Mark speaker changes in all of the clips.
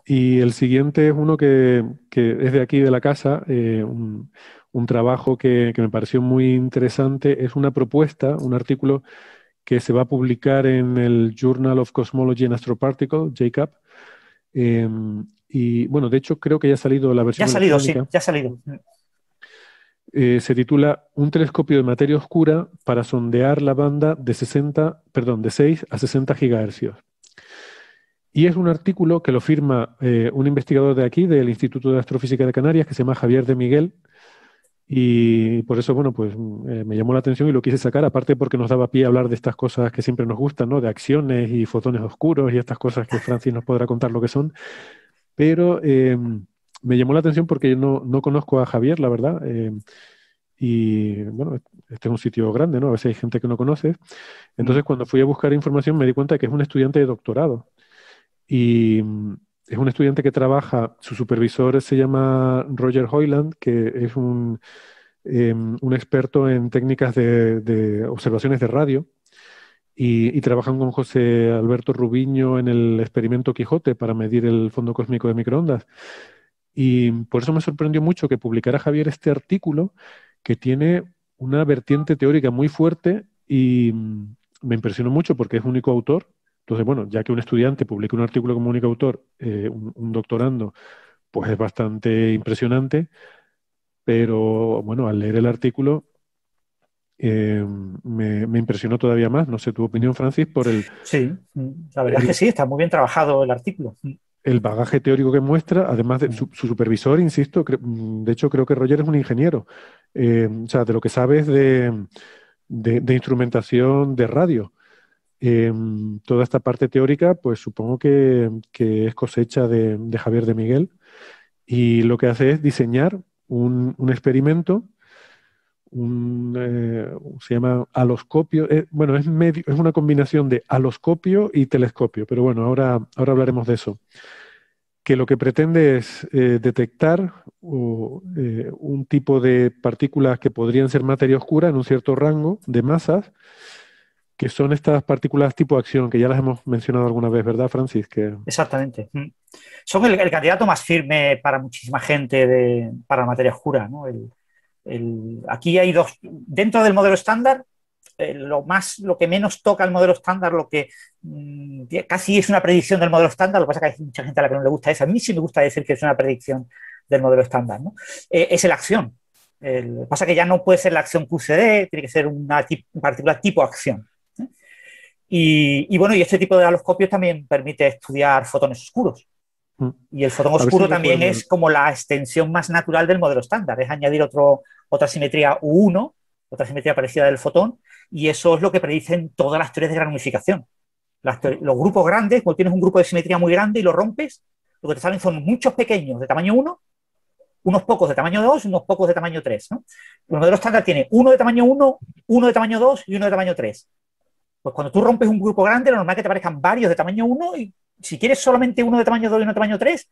Speaker 1: Y el siguiente es uno que es de aquí de la casa, un trabajo que me pareció muy interesante. Es una propuesta, un artículo que se va a publicar en el Journal of Cosmology and Astroparticle, JCAP. Y bueno, de hecho creo que ya ha salido la
Speaker 2: Ya ha
Speaker 1: versión
Speaker 2: salido, sí,
Speaker 1: electrónica.
Speaker 2: ya ha salido.
Speaker 1: Se titula Un telescopio de materia oscura para sondear la banda de 60, perdón, de 6 a 60 gigahercios. Y es un artículo que lo firma un investigador de aquí, del Instituto de Astrofísica de Canarias, que se llama Javier de Miguel. Y por eso, bueno, pues me llamó la atención y lo quise sacar, aparte porque nos daba pie a hablar de estas cosas que siempre nos gustan, ¿no? De acciones y fotones oscuros y estas cosas que Francis nos podrá contar lo que son. Pero me llamó la atención porque yo no conozco a Javier, la verdad. Y bueno, este es un sitio grande, ¿no? A veces hay gente que no conoces.
Speaker 2: Mm.
Speaker 1: Entonces, cuando fui a buscar información, me di cuenta de que es un estudiante de doctorado. Y es un estudiante que trabaja, su supervisor se llama Roger Hoyland, que es un experto en técnicas de observaciones de radio. Y trabajan con José Alberto Rubiño en el experimento Quijote para medir el fondo cósmico de microondas. Y por eso me sorprendió mucho que publicara Javier este artículo que tiene una vertiente teórica muy fuerte y me impresionó mucho porque es único autor. Entonces, bueno, ya que un estudiante publica un artículo como único autor, un doctorando, pues es bastante impresionante, pero bueno, al leer el artículo me impresionó todavía más. No sé tu opinión, Francis, por
Speaker 2: Sí, la verdad es que
Speaker 1: el,
Speaker 2: sí, está muy bien trabajado el artículo.
Speaker 1: el bagaje teórico que muestra, además de su supervisor, insisto, de hecho creo que Roger es un ingeniero, o sea, de lo que sabe es de instrumentación de radio. Toda esta parte teórica, pues supongo que es cosecha de Javier de Miguel, y lo que hace es diseñar un experimento, se llama aloscopio, bueno, es una combinación de aloscopio y telescopio, pero bueno, ahora hablaremos de eso, que lo que pretende es detectar un tipo de partículas que podrían ser materia oscura en un cierto rango de masas, que son estas partículas tipo acción, que ya las hemos mencionado alguna vez, ¿verdad, Francis?
Speaker 2: Exactamente. Son el candidato más firme para muchísima gente para la materia oscura, ¿no? Aquí hay dos. Dentro del modelo estándar, lo que menos toca el modelo estándar, lo que casi es una predicción del modelo estándar, lo que pasa es que hay mucha gente a la que no le gusta eso. A mí sí me gusta decir que es una predicción del modelo estándar, ¿no? Es la acción. Lo que pasa es que ya no puede ser la acción QCD, tiene que ser una particular tipo de acción. ¿Eh? Y bueno, y este tipo de haloscopios también permite estudiar fotones oscuros.
Speaker 1: Mm.
Speaker 2: Y el fotón
Speaker 1: A ver si
Speaker 2: oscuro también
Speaker 1: recuerdo.
Speaker 2: es como la extensión más natural del modelo estándar, es añadir otra simetría U1, otra simetría parecida del fotón, y eso es lo que predicen todas las teorías de gran unificación. Los grupos grandes, cuando tienes un grupo de simetría muy grande y lo rompes, lo que te salen son muchos pequeños de tamaño 1, unos pocos de tamaño 2 y unos pocos de tamaño 3. ¿No? El modelo estándar tiene uno de tamaño 1, uno de tamaño 2 y uno de tamaño 3. Pues cuando tú rompes un grupo grande, lo normal es que te aparezcan varios de tamaño 1 y si quieres solamente uno de tamaño 2 y uno de tamaño 3,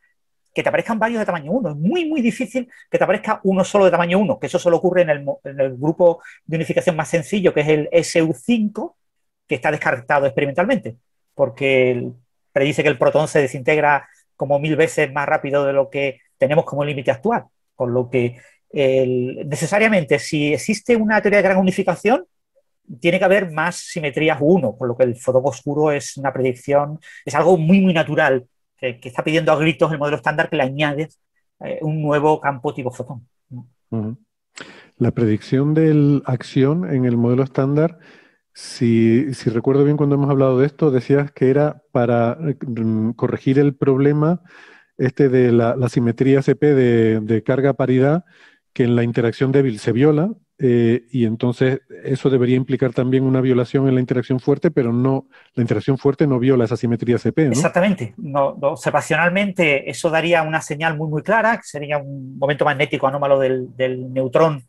Speaker 2: que te aparezcan varios de tamaño 1. Es muy, muy difícil que te aparezca uno solo de tamaño 1, que eso solo ocurre en el grupo de unificación más sencillo, que es el SU5, que está descartado experimentalmente, porque predice que el protón se desintegra como 1000 veces más rápido de lo que tenemos como límite actual. Con lo que necesariamente, si existe una teoría de gran unificación, tiene que haber más simetrías 1, por lo que el fotón oscuro es una predicción, es algo muy, muy natural, que está pidiendo a gritos el modelo estándar que le añades un nuevo campo tipo fotón.
Speaker 1: Ujú. La predicción de la acción en el modelo estándar, si recuerdo bien cuando hemos hablado de esto, decías que era para corregir el problema este de la simetría CP de carga paridad, que en la interacción débil se viola, y entonces eso debería implicar también una violación en la interacción fuerte, pero no, la interacción fuerte no viola esa simetría CP, ¿no?
Speaker 2: Exactamente. No, observacionalmente eso daría una señal muy, muy clara, que sería un momento magnético anómalo del neutrón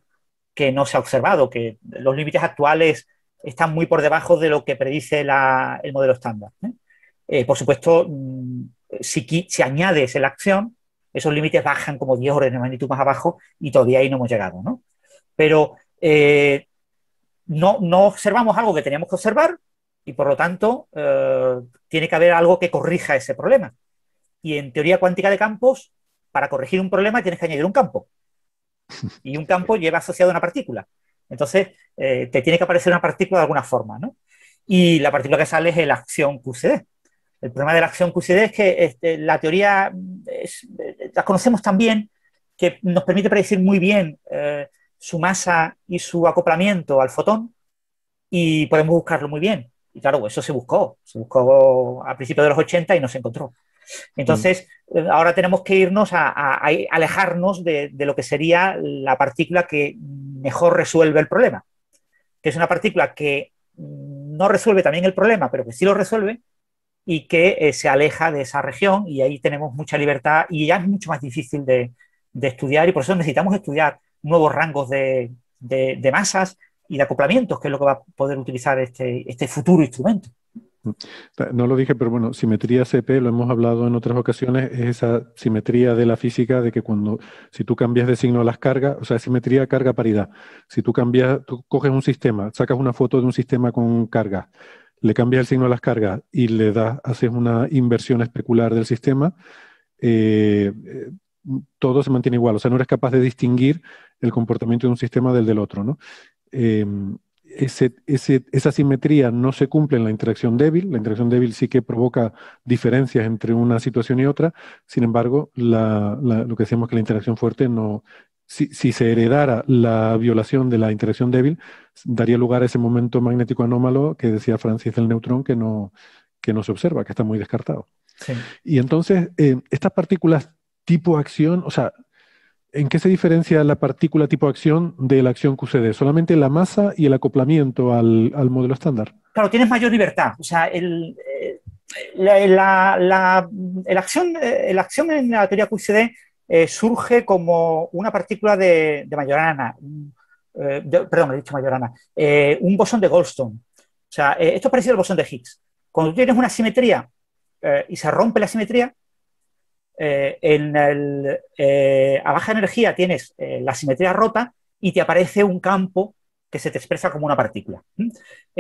Speaker 2: que no se ha observado, que los límites actuales están muy por debajo de lo que predice el modelo estándar. Por supuesto, si añades la acción, esos límites bajan como 10 órdenes de magnitud más abajo y todavía ahí no hemos llegado, ¿no? Pero no observamos algo que teníamos que observar y por lo tanto tiene que haber algo que corrija ese problema. Y en teoría cuántica de campos, para corregir un problema tienes que añadir un campo. Y un campo lleva asociado a una partícula. Entonces, te tiene que aparecer una partícula de alguna forma, ¿no? Y la partícula que sale es la acción QCD. El problema de la acción QCD es que la teoría la conocemos tan bien que nos permite predecir muy bien su masa y su acoplamiento al fotón y podemos buscarlo muy bien. Y claro, eso se buscó a principios de los 80 y no se encontró. Entonces, ahora tenemos que irnos a alejarnos de lo que sería la partícula que mejor resuelve el problema, que es una partícula que no resuelve también el problema, pero que sí lo resuelve y que se aleja de esa región, y ahí tenemos mucha libertad y ya es mucho más difícil de estudiar, y por eso necesitamos estudiar nuevos rangos de masas y de acoplamientos, que es lo que va a poder utilizar este futuro instrumento.
Speaker 1: No lo dije, pero bueno, simetría CP, lo hemos hablado en otras ocasiones, es esa simetría de la física de que si tú cambias de signo a las cargas, o sea, simetría carga-paridad. Si tú coges un sistema, sacas una foto de un sistema con cargas, le cambias el signo a las cargas y haces una inversión especular del sistema, todo se mantiene igual. O sea, no eres capaz de distinguir el comportamiento de un sistema del otro, ¿no? Esa simetría no se cumple en la interacción débil. La interacción débil sí que provoca diferencias entre una situación y otra. Sin embargo, lo que decíamos que la interacción fuerte no. Si se heredara la violación de la interacción débil, daría lugar a ese momento magnético anómalo que decía Francis del neutrón, que no se observa, que está muy descartado.
Speaker 2: Sí.
Speaker 1: Y entonces, estas partículas tipo acción, o sea, ¿en qué se diferencia la partícula tipo acción de la acción QCD? ¿Solamente la masa y el acoplamiento al modelo estándar?
Speaker 2: Claro, tienes mayor libertad. O sea, la acción en la teoría QCD surge como una partícula de Majorana. Perdón, he dicho Majorana. Un bosón de Goldstone. O sea, esto es parecido al bosón de Higgs. Cuando tú tienes una simetría y se rompe la simetría, a baja energía tienes la simetría rota y te aparece un campo que se te expresa como una partícula.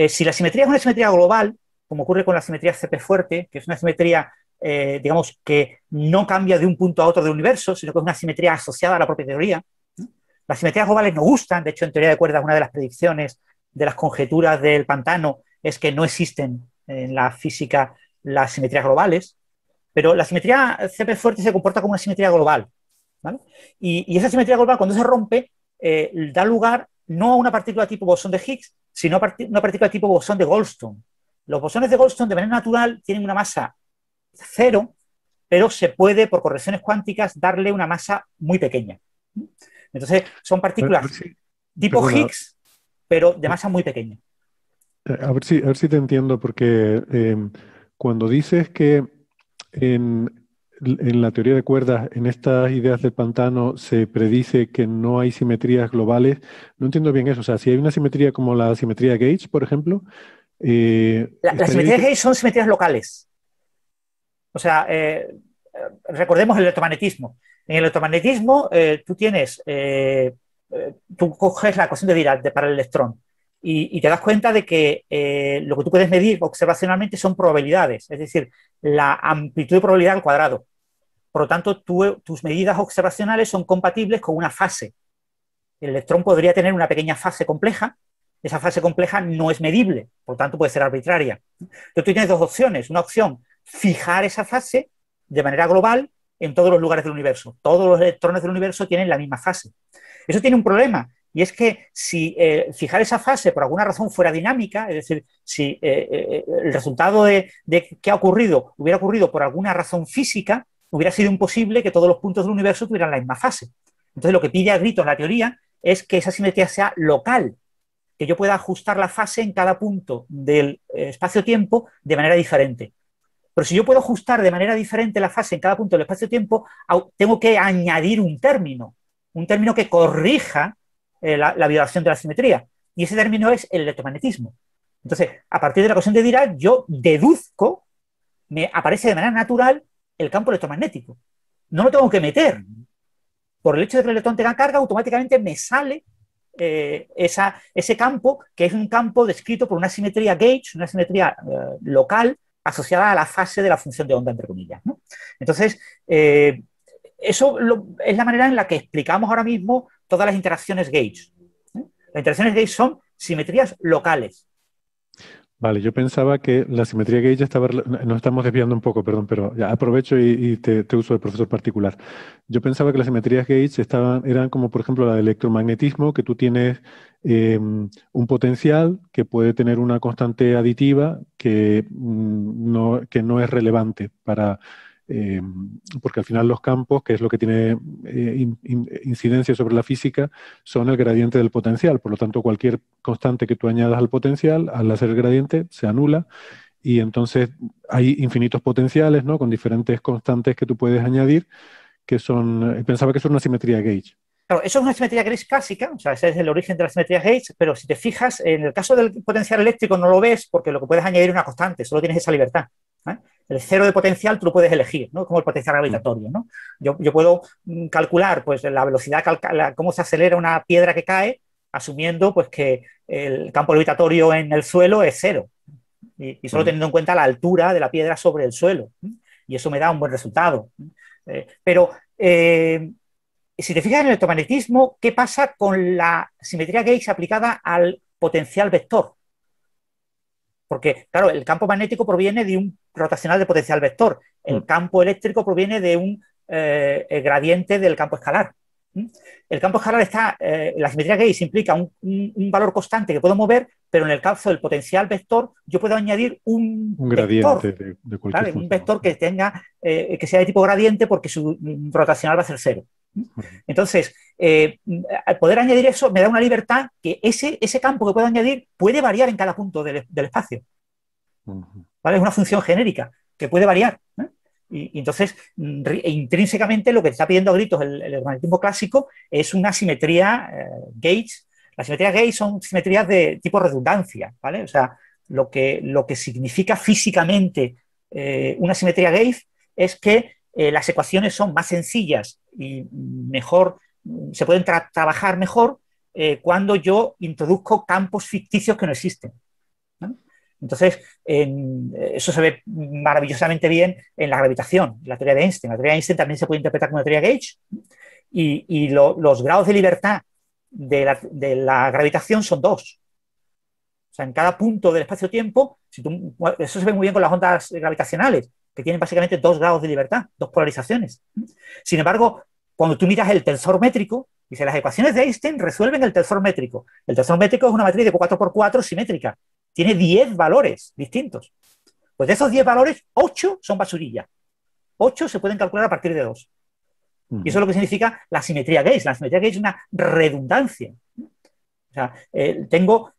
Speaker 2: Si la simetría es una simetría global, como ocurre con la simetría CP fuerte, que es una simetría, digamos, que no cambia de un punto a otro del universo, sino que es una simetría asociada a la propia teoría. Las simetrías globales no gustan. De hecho, en teoría de cuerdas, una de las predicciones de las conjeturas del pantano es que no existen en la física las simetrías globales. Pero la simetría CP fuerte se comporta como una simetría global, ¿vale? Y esa simetría global, cuando se rompe, da lugar no a una partícula tipo bosón de Higgs, sino a una partícula tipo bosón de Goldstone. Los bosones de Goldstone, de manera natural, tienen una masa cero, pero se puede, por correcciones cuánticas, darle una masa muy pequeña. Entonces, son partículas tipo Higgs, pero de masa muy pequeña.
Speaker 1: A ver si te entiendo, porque cuando dices que en la teoría de cuerdas, en estas ideas del pantano, se predice que no hay simetrías globales, no entiendo bien eso. O sea, si hay una simetría como la simetría Gauge, por ejemplo.
Speaker 2: Las simetrías Gauge son simetrías locales. O sea, recordemos el electromagnetismo. En el electromagnetismo, tú coges la ecuación de Dirac para el electrón y te das cuenta de que lo que tú puedes medir observacionalmente son probabilidades, es decir, la amplitud de probabilidad al cuadrado. Por lo tanto, tus medidas observacionales son compatibles con una fase. El electrón podría tener una pequeña fase compleja. Esa fase compleja no es medible, por lo tanto puede ser arbitraria. Entonces tú tienes dos opciones. Una opción, fijar esa fase de manera global en todos los lugares del universo. Todos los electrones del universo tienen la misma fase. Eso tiene un problema, y es que si fijar esa fase por alguna razón fuera dinámica, es decir, si el resultado de qué ha ocurrido hubiera ocurrido por alguna razón física, hubiera sido imposible que todos los puntos del universo tuvieran la misma fase. Entonces lo que pide a gritos la teoría es que esa simetría sea local, que yo pueda ajustar la fase en cada punto del espacio-tiempo de manera diferente. Pero si yo puedo ajustar de manera diferente la fase en cada punto del espacio-tiempo, tengo que añadir un término que corrija la violación de la simetría. Y ese término es el electromagnetismo. Entonces, a partir de la ecuación de Dirac, yo deduzco, me aparece de manera natural el campo electromagnético. No lo tengo que meter. Por el hecho de que el electrón tenga carga, automáticamente me sale ese campo, que es un campo descrito por una simetría Gauge, una simetría local, asociada a la fase de la función de onda, entre comillas, ¿no? Entonces, es la manera en la que explicamos ahora mismo todas las interacciones gauge. Las interacciones gauge son simetrías locales.
Speaker 1: Vale, yo pensaba que la simetría gauge estaba... Nos estamos desviando un poco, perdón, pero ya aprovecho y te uso de profesor particular. Yo pensaba que las simetrías gauge eran como, por ejemplo, la del electromagnetismo, que tú tienes un potencial que puede tener una constante aditiva que no es relevante para... porque al final los campos, que es lo que tiene incidencia sobre la física, son el gradiente del potencial. Por lo tanto, cualquier constante que tú añadas al potencial, al hacer el gradiente, se anula. Y entonces hay infinitos potenciales, ¿no? Con diferentes constantes que tú puedes añadir, que son... Pensaba que eso era una simetría gauge.
Speaker 2: Claro, eso es una simetría gauge clásica, o sea, ese es el origen de la simetría gauge, pero si te fijas, en el caso del potencial eléctrico no lo ves porque lo que puedes añadir es una constante, solo tienes esa libertad. El cero de potencial tú lo puedes elegir, ¿no? Como el potencial gravitatorio, ¿no? Yo puedo calcular pues, la velocidad, cómo se acelera una piedra que cae, asumiendo pues, que el campo gravitatorio en el suelo es cero, y solo teniendo en cuenta la altura de la piedra sobre el suelo. Y eso me da un buen resultado. Pero si te fijas en el electromagnetismo, ¿qué pasa con la simetría gauge aplicada al potencial vector? Porque, claro, el campo magnético proviene de un rotacional de potencial vector. El campo eléctrico proviene de un gradiente del campo escalar. El campo escalar está, la simetría gauge implica un valor constante que puedo mover, pero en el caso del potencial vector yo puedo añadir un
Speaker 1: gradiente
Speaker 2: vector,
Speaker 1: de cualquier
Speaker 2: función. Un vector que tenga, que sea de tipo gradiente porque su rotacional va a ser cero. Entonces, al poder añadir eso, me da una libertad que ese campo que puedo añadir puede variar en cada punto del espacio. ¿Vale? Es una función genérica que puede variar. Y entonces, intrínsecamente, lo que está pidiendo a gritos el magnetismo clásico es una simetría gauge. Las simetrías gauge son simetrías de tipo redundancia, ¿vale? O sea, lo que significa físicamente una simetría gauge es que las ecuaciones son más sencillas y mejor, se pueden trabajar mejor cuando yo introduzco campos ficticios que no existen. Entonces, eso se ve maravillosamente bien en la gravitación, la teoría de Einstein. La teoría de Einstein también se puede interpretar como una teoría gauge y los grados de libertad de la gravitación son dos. O sea, en cada punto del espacio-tiempo, eso se ve muy bien con las ondas gravitacionales, que tienen básicamente 2 grados de libertad, 2 polarizaciones. Sin embargo, cuando tú miras el tensor métrico, dice, las ecuaciones de Einstein resuelven el tensor métrico. El tensor métrico es una matriz de 4×4 simétrica. Tiene 10 valores distintos. Pues de esos 10 valores, 8 son basurilla. 8 se pueden calcular a partir de 2. Y eso es lo que significa la simetría gauge. La simetría gauge es una redundancia. O sea, tengo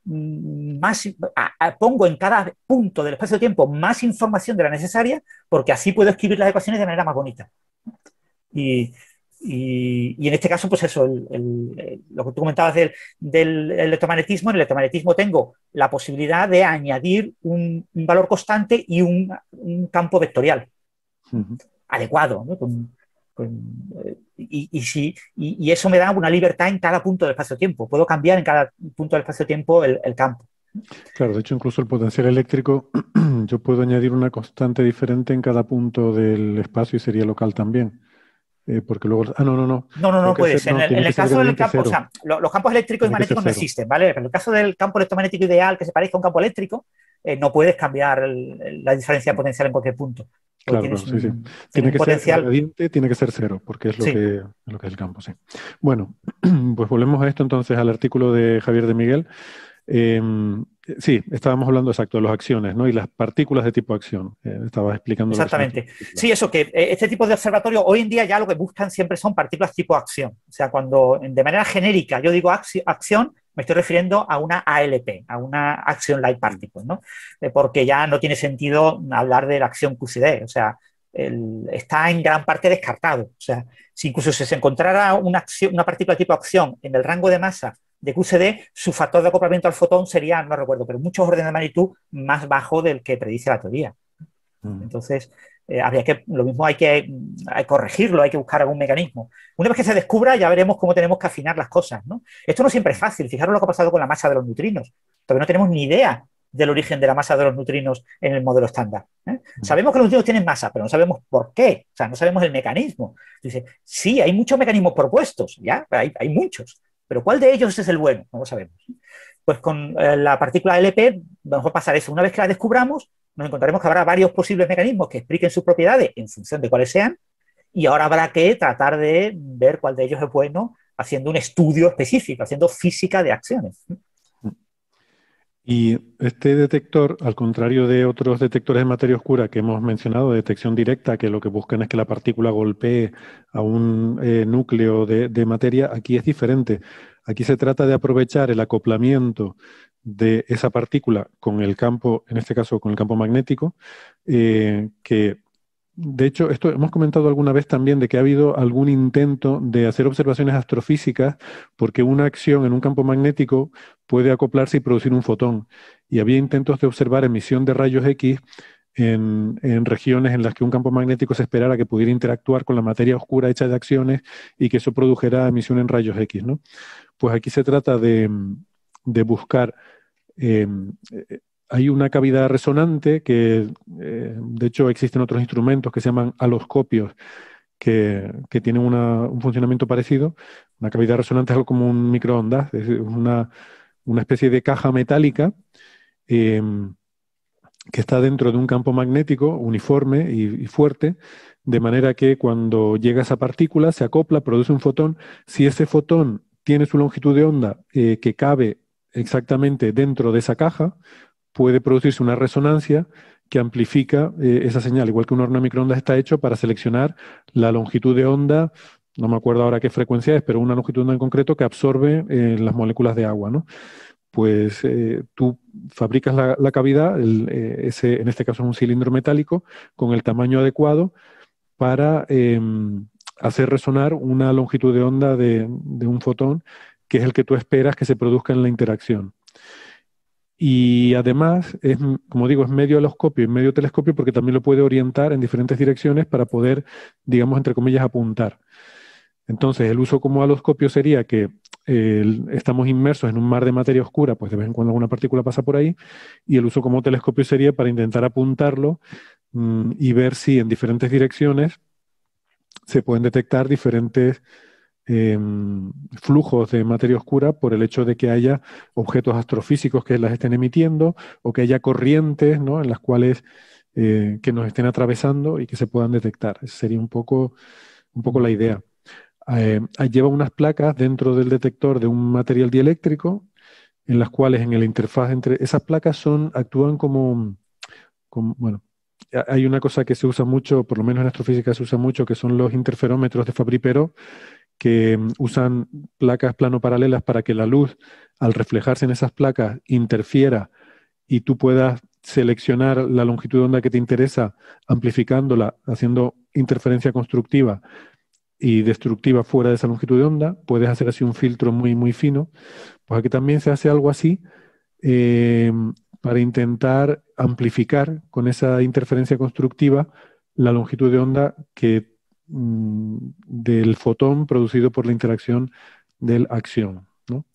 Speaker 2: pongo en cada punto del espacio-tiempo más información de la necesaria porque así puedo escribir las ecuaciones de manera más bonita. Y en este caso, pues eso, lo que tú comentabas del electromagnetismo, en el electromagnetismo tengo la posibilidad de añadir un valor constante y un campo vectorial adecuado, ¿no? Y eso me da una libertad en cada punto del espacio-tiempo. Puedo cambiar en cada punto del espacio-tiempo el campo.
Speaker 1: Claro, de hecho, incluso el potencial eléctrico, yo puedo añadir una constante diferente en cada punto del espacio y sería local también. Porque luego...
Speaker 2: No puedes. En el caso del campo,
Speaker 1: cero.
Speaker 2: O sea, los campos eléctricos y magnéticos no existen, ¿vale? Pero en el caso del campo electromagnético ideal que se parezca a un campo eléctrico, no puedes cambiar la diferencia de potencial en cualquier punto.
Speaker 1: Claro, sí. Tiene que ser gradiente, tiene que ser cero, porque es lo que es el campo, sí. Bueno, pues volvemos a esto entonces, al artículo de Javier de Miguel. Sí, estábamos hablando exacto de las acciones, ¿no? Y las partículas de tipo acción. Estabas explicando.
Speaker 2: Exactamente. Sí, eso que este tipo de observatorio hoy en día ya lo que buscan siempre son partículas tipo acción. O sea, cuando de manera genérica yo digo acción, me estoy refiriendo a una ALP, a una Action Light Particle, ¿no? Porque ya no tiene sentido hablar de la acción QCD. O sea, está en gran parte descartado. O sea, si incluso se encontrara una partícula tipo acción en el rango de masa de QCD, su factor de acoplamiento al fotón sería, no recuerdo, pero muchos órdenes de magnitud más bajo del que predice la teoría. Entonces, lo mismo hay que corregirlo, hay que buscar algún mecanismo. Una vez que se descubra, ya veremos cómo tenemos que afinar las cosas, ¿no? Esto no siempre es fácil. Fijaros lo que ha pasado con la masa de los neutrinos. Todavía no tenemos ni idea del origen de la masa de los neutrinos en el modelo estándar. Sabemos que los neutrinos tienen masa, pero no sabemos por qué, o sea, no sabemos el mecanismo. Dice, sí, hay muchos mecanismos propuestos, ya, hay muchos, pero ¿cuál de ellos es el bueno? No lo sabemos. Pues con la partícula LP vamos a pasar eso. Una vez que la descubramos, nos encontraremos que habrá varios posibles mecanismos que expliquen sus propiedades en función de cuáles sean, y ahora habrá que tratar de ver cuál de ellos es bueno haciendo un estudio específico, haciendo física de acciones.
Speaker 1: Y este detector, al contrario de otros detectores de materia oscura que hemos mencionado, de detección directa, que lo que buscan es que la partícula golpee a un núcleo de materia, aquí es diferente. Aquí se trata de aprovechar el acoplamiento de esa partícula con el campo, en este caso con el campo magnético, que de hecho, esto hemos comentado alguna vez también de que ha habido algún intento de hacer observaciones astrofísicas porque una acción en un campo magnético puede acoplarse y producir un fotón. Y había intentos de observar emisión de rayos X en regiones en las que un campo magnético se esperara que pudiera interactuar con la materia oscura hecha de acciones y que eso produjera emisión en rayos X, ¿no? Pues aquí se trata de buscar eh, hay una cavidad resonante que, de hecho, existen otros instrumentos que se llaman aloscopios que tienen un funcionamiento parecido. Una cavidad resonante es algo como un microondas, es decir, una especie de caja metálica eh, que está dentro de un campo magnético uniforme y fuerte, de manera que cuando llega esa partícula se acopla, produce un fotón. Si ese fotón tiene su longitud de onda que cabe exactamente dentro de esa caja, puede producirse una resonancia que amplifica esa señal, igual que un horno de microondas está hecho para seleccionar la longitud de onda, no me acuerdo ahora qué frecuencia es, pero una longitud de onda en concreto que absorbe las moléculas de agua, ¿no? Pues tú fabricas la cavidad, en este caso es un cilindro metálico, con el tamaño adecuado para hacer resonar una longitud de onda de un fotón, que es el que tú esperas que se produzca en la interacción. Y además, como digo, es medio aloscopio y medio telescopio porque también lo puede orientar en diferentes direcciones para poder, digamos, entre comillas, apuntar. Entonces, el uso como aloscopio sería que estamos inmersos en un mar de materia oscura, pues de vez en cuando alguna partícula pasa por ahí, y el uso como telescopio sería para intentar apuntarlo y ver si en diferentes direcciones se pueden detectar diferentes flujos de materia oscura por el hecho de que haya objetos astrofísicos que las estén emitiendo o que haya corrientes, ¿no?, en las cuales que nos estén atravesando y que se puedan detectar. Esa sería un poco la idea. Lleva unas placas dentro del detector de un material dieléctrico en las cuales en la interfaz entre esas placas actúan bueno, hay una cosa que se usa mucho, por lo menos en astrofísica se usa mucho, que son los interferómetros de Fabry-Perot, que usan placas plano-paralelas para que la luz, al reflejarse en esas placas, interfiera y tú puedas seleccionar la longitud de onda que te interesa, amplificándola, haciendo interferencia constructiva y destructiva fuera de esa longitud de onda. Puedes hacer así un filtro muy, muy fino. Pues aquí también se hace algo así eh, para intentar amplificar con esa interferencia constructiva la longitud de onda del fotón producido por la interacción del acción, ¿no?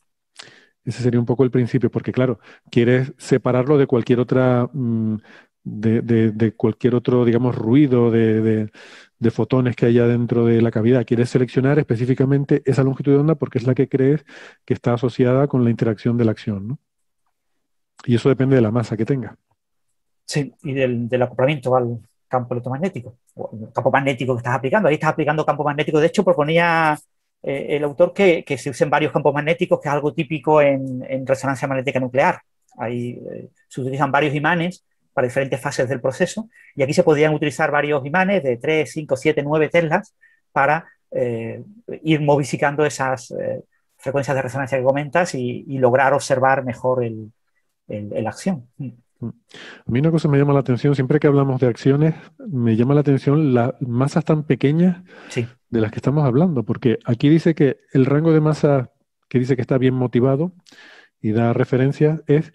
Speaker 1: Ese sería un poco el principio, porque claro, quieres separarlo de cualquier otra, de cualquier otro, digamos, ruido de fotones que haya dentro de la cavidad. Quieres seleccionar específicamente esa longitud de onda porque es la que crees que está asociada con la interacción de la acción, ¿no? Y eso depende de la masa que tenga.
Speaker 2: Sí, y del acoplamiento al campo electromagnético, o el campo magnético que estás aplicando. Ahí estás aplicando campo magnético. De hecho, proponía el autor que se usen varios campos magnéticos, que es algo típico en resonancia magnética nuclear. Ahí se utilizan varios imanes para diferentes fases del proceso, y aquí se podrían utilizar varios imanes de 3, 5, 7, 9 teslas para ir modificando esas frecuencias de resonancia que comentas y lograr observar mejor la acción.
Speaker 1: A mí una cosa me llama la atención, siempre que hablamos de acciones, me llama la atención las masas tan pequeñas
Speaker 2: Sí.
Speaker 1: de las que estamos hablando, porque aquí dice que el rango de masa que dice que está bien motivado y da referencias es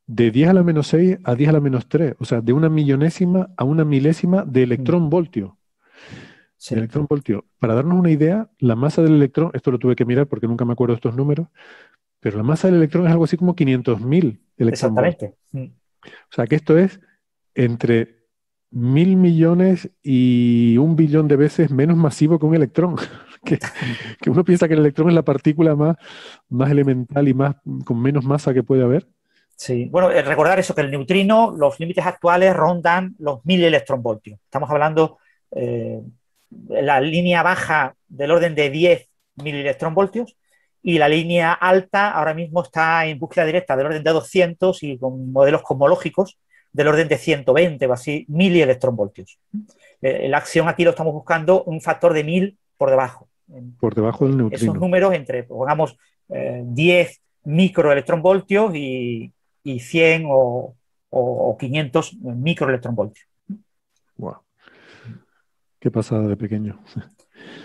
Speaker 1: de 10 a la menos 6 a 10 a la menos 3, o sea, de una millonésima a una milésima de electrón-voltio. De
Speaker 2: Sí.
Speaker 1: electrón-voltio. Para darnos una idea, la masa del electrón, esto lo tuve que mirar porque nunca me acuerdo de estos números, pero la masa del electrón es algo así como 500.000 electronvoltios.
Speaker 2: Exactamente.
Speaker 1: O sea que esto es entre 1.000 millones y 1 billón de veces menos masivo que un electrón. Que, que uno piensa que el electrón es la partícula más elemental y con menos masa que puede haber.
Speaker 2: Sí, bueno, recordar eso, que el neutrino, los límites actuales rondan los 1000 electronvoltios. Estamos hablando la línea baja del orden de 10 electronvoltios y la línea alta ahora mismo está en búsqueda directa del orden de 200 y con modelos cosmológicos del orden de 120 o así, 1000 electronvoltios. La acción aquí lo estamos buscando un factor de 1000 por debajo.
Speaker 1: Por debajo del
Speaker 2: Esos
Speaker 1: neutrino.
Speaker 2: números entre, pongamos, 10 microelectronvoltios y 100 o 500 microelectronvoltios.
Speaker 1: Wow, qué pasada de pequeño.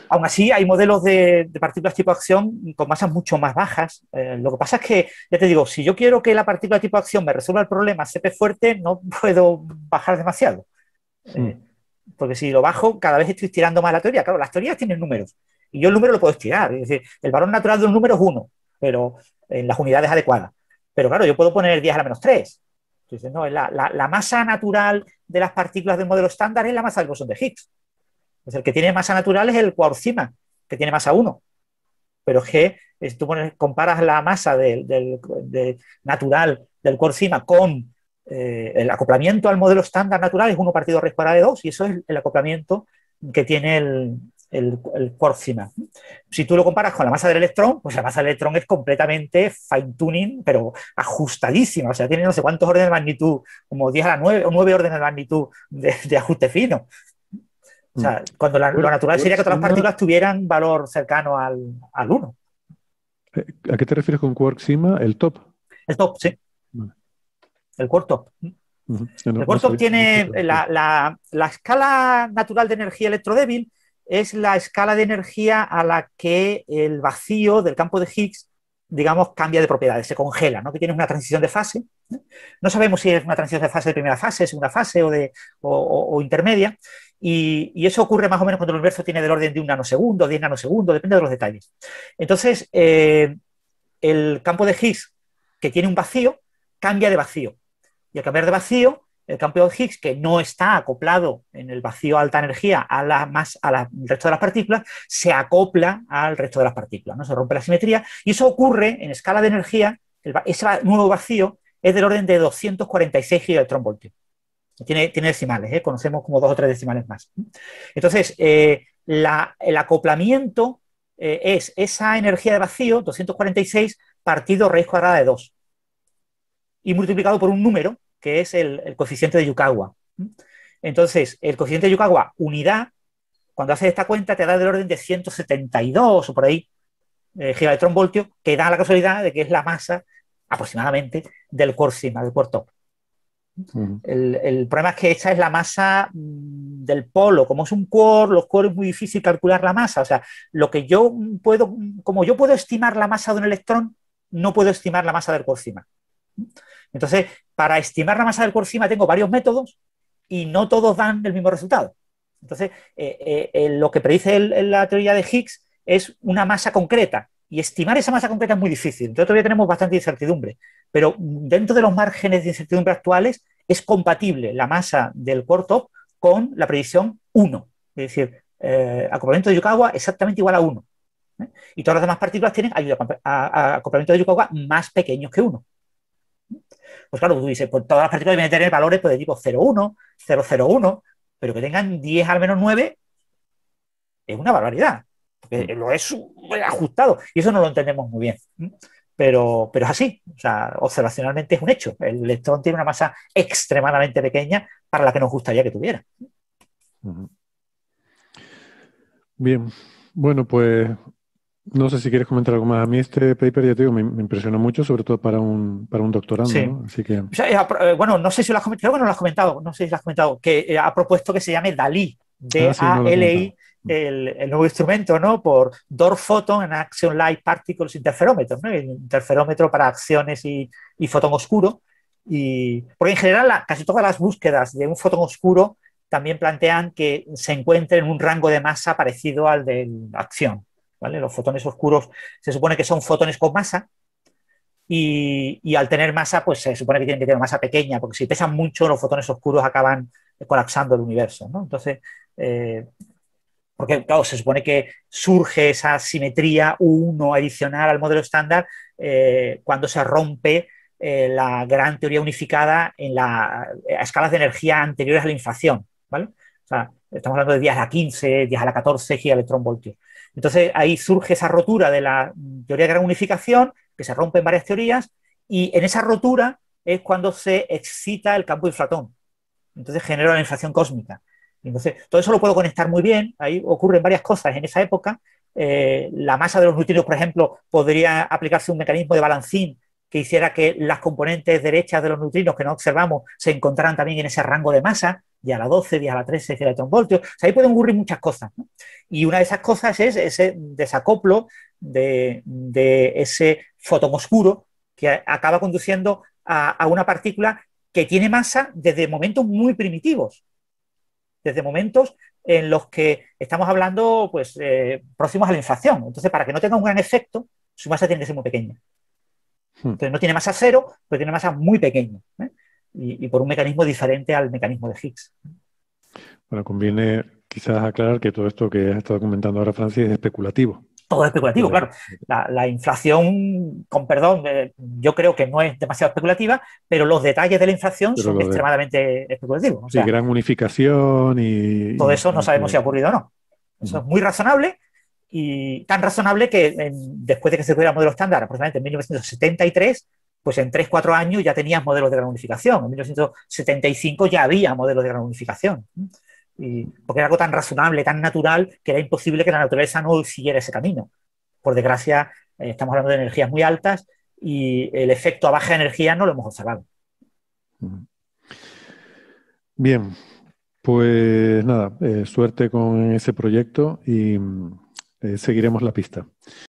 Speaker 2: Aún así, hay modelos de partículas tipo acción con masas mucho más bajas. Lo que pasa es que, ya te digo, si yo quiero que la partícula tipo acción me resuelva el problema CP fuerte, no puedo bajar demasiado. Porque si lo bajo, cada vez estoy estirando más la teoría. Claro, las teorías tienen números y yo el número lo puedo estirar. Es decir, el valor natural de un número es 1, pero en las unidades adecuadas. Pero claro, yo puedo poner 10 a la menos 3. Entonces, no, la masa natural de las partículas del modelo estándar es la masa del bosón de Higgs. Pues el que tiene masa natural es el quark cima, que tiene masa 1. Pero es que tú comparas la masa natural del quark cima con el acoplamiento al modelo estándar natural, es 1 partido raíz cuadrada de 2, y eso es el acoplamiento que tiene el quark cima. Si tú lo comparas con la masa del electrón, pues la masa del electrón es completamente fine-tuning, pero ajustadísima. O sea, tiene no sé cuántos órdenes de magnitud, como 10 a la 9 o 9 órdenes de magnitud de ajuste fino. O sea, cuando lo natural sería que todas las partículas tuvieran valor cercano al 1.
Speaker 1: ¿A qué te refieres con quark cima? El top.
Speaker 2: El top, sí.
Speaker 1: Vale.
Speaker 2: El quark top. El quark top tiene la escala natural de energía electrodébil, es la escala de energía a la que el vacío del campo de Higgs, digamos, cambia de propiedades, se congela, ¿no? Que tiene una transición de fase. No sabemos si es una transición de fase de primera fase, segunda fase o intermedia. Y eso ocurre más o menos cuando el universo tiene del orden de 1 nanosegundo, 10 nanosegundos, depende de los detalles. Entonces, el campo de Higgs, que tiene un vacío, cambia de vacío. Y al cambiar de vacío, el campo de Higgs, que no está acoplado en el vacío a alta energía al resto de las partículas, se acopla al resto de las partículas, ¿no? Se rompe la simetría. Y eso ocurre en escala de energía, ese nuevo vacío es del orden de 246 gigaelectronvoltios. Tiene decimales, conocemos como 2 o 3 decimales más. Entonces, el acoplamiento es esa energía de vacío, 246, partido raíz cuadrada de 2, y multiplicado por un número, que es el coeficiente de Yukawa. Entonces, el coeficiente de Yukawa, unidad, cuando haces esta cuenta, te da del orden de 172 o por ahí gigaelectronvoltios, que da la casualidad de que es la masa aproximadamente del quark cima, del quark top. El problema es que esta es la masa del polo. Como es un quark, los quarks es muy difícil calcular la masa. O sea, como yo puedo estimar la masa de un electrón, no puedo estimar la masa del quark cima. Entonces, para estimar la masa del quark cima tengo varios métodos y no todos dan el mismo resultado. Entonces, lo que predice la teoría de Higgs es una masa concreta, y estimar esa masa concreta es muy difícil. Entonces, todavía tenemos bastante incertidumbre, pero dentro de los márgenes de incertidumbre actuales es compatible la masa del quark top con la predicción 1, es decir, acoplamiento de Yukawa exactamente igual a 1. Y todas las demás partículas tienen a acoplamiento de Yukawa más pequeños que 1. Pues claro, tú dices, pues todas las partículas deben tener valores pues, de tipo 0,1, 0,01, pero que tengan 10 al menos 9 es una barbaridad, porque lo es ajustado, y eso no lo entendemos muy bien. Pero es así, o sea, observacionalmente es un hecho. El electrón tiene una masa extremadamente pequeña para la que nos gustaría que tuviera.
Speaker 1: Bien, bueno, pues no sé si quieres comentar algo más. A mí este paper, ya te digo, me impresionó mucho, sobre todo para un doctorando,
Speaker 2: Sí.
Speaker 1: ¿no? Así que...
Speaker 2: O sea, bueno, no sé si lo has comentado, creo que no lo has comentado, no sé si lo has comentado, que ha propuesto que se llame DALI, D-A-L-I, el nuevo instrumento, ¿no? Por Dwarf Photon and Action Light Particles Interferómetro, ¿no? El interferómetro para acciones y fotón oscuro. Porque en general casi todas las búsquedas de un fotón oscuro también plantean que se encuentre en un rango de masa parecido al de la acción, ¿vale? Los fotones oscuros se supone que son fotones con masa, y al tener masa, pues se supone que tienen que tener masa pequeña, porque si pesan mucho, los fotones oscuros acaban colapsando el universo, ¿no? Entonces, porque, claro, se supone que surge esa simetría U1 adicional al modelo estándar cuando se rompe la gran teoría unificada a escalas de energía anteriores a la inflación, ¿vale? O sea, estamos hablando de 10 a la 15, 10 a la 14 gigaelectronvoltios. Entonces, ahí surge esa rotura de la teoría de gran unificación, que se rompe en varias teorías, y en esa rotura es cuando se excita el campo inflatón. Entonces genera la inflación cósmica. Entonces, todo eso lo puedo conectar muy bien. Ahí ocurren varias cosas en esa época. La masa de los neutrinos, por ejemplo, podría aplicarse un mecanismo de balancín que hiciera que las componentes derechas de los neutrinos que no observamos se encontraran también en ese rango de masa, 10 a la 12, 10 a la 13 electronvoltios. O sea, ahí pueden ocurrir muchas cosas, ¿no? Y una de esas cosas es ese desacoplo de ese fotón oscuro que acaba conduciendo a una partícula que tiene masa desde momentos muy primitivos, desde momentos en los que estamos hablando pues, próximos a la inflación. Entonces, para que no tenga un gran efecto, su masa tiene que ser muy pequeña. Entonces, no tiene masa cero, pero tiene masa muy pequeña. Y por un mecanismo diferente al mecanismo de Higgs.
Speaker 1: Bueno, conviene quizás aclarar que todo esto que has estado comentando ahora, Francis, es especulativo.
Speaker 2: Todo es especulativo, claro. La inflación, con perdón, yo creo que no es demasiado especulativa, pero los detalles de la inflación son extremadamente especulativos. O sea,
Speaker 1: sí, gran unificación y...
Speaker 2: todo eso no sabemos si ha ocurrido o no. Eso es muy razonable y tan razonable que después de que se tuviera el modelo estándar, aproximadamente en 1973, pues en 3-4 años ya tenías modelos de gran unificación. En 1975 ya había modelos de gran unificación. Porque era algo tan razonable, tan natural, que era imposible que la naturaleza no siguiera ese camino. Por desgracia, estamos hablando de energías muy altas y el efecto a baja energía no lo hemos observado.
Speaker 1: Bien, pues nada, suerte con ese proyecto y seguiremos la pista.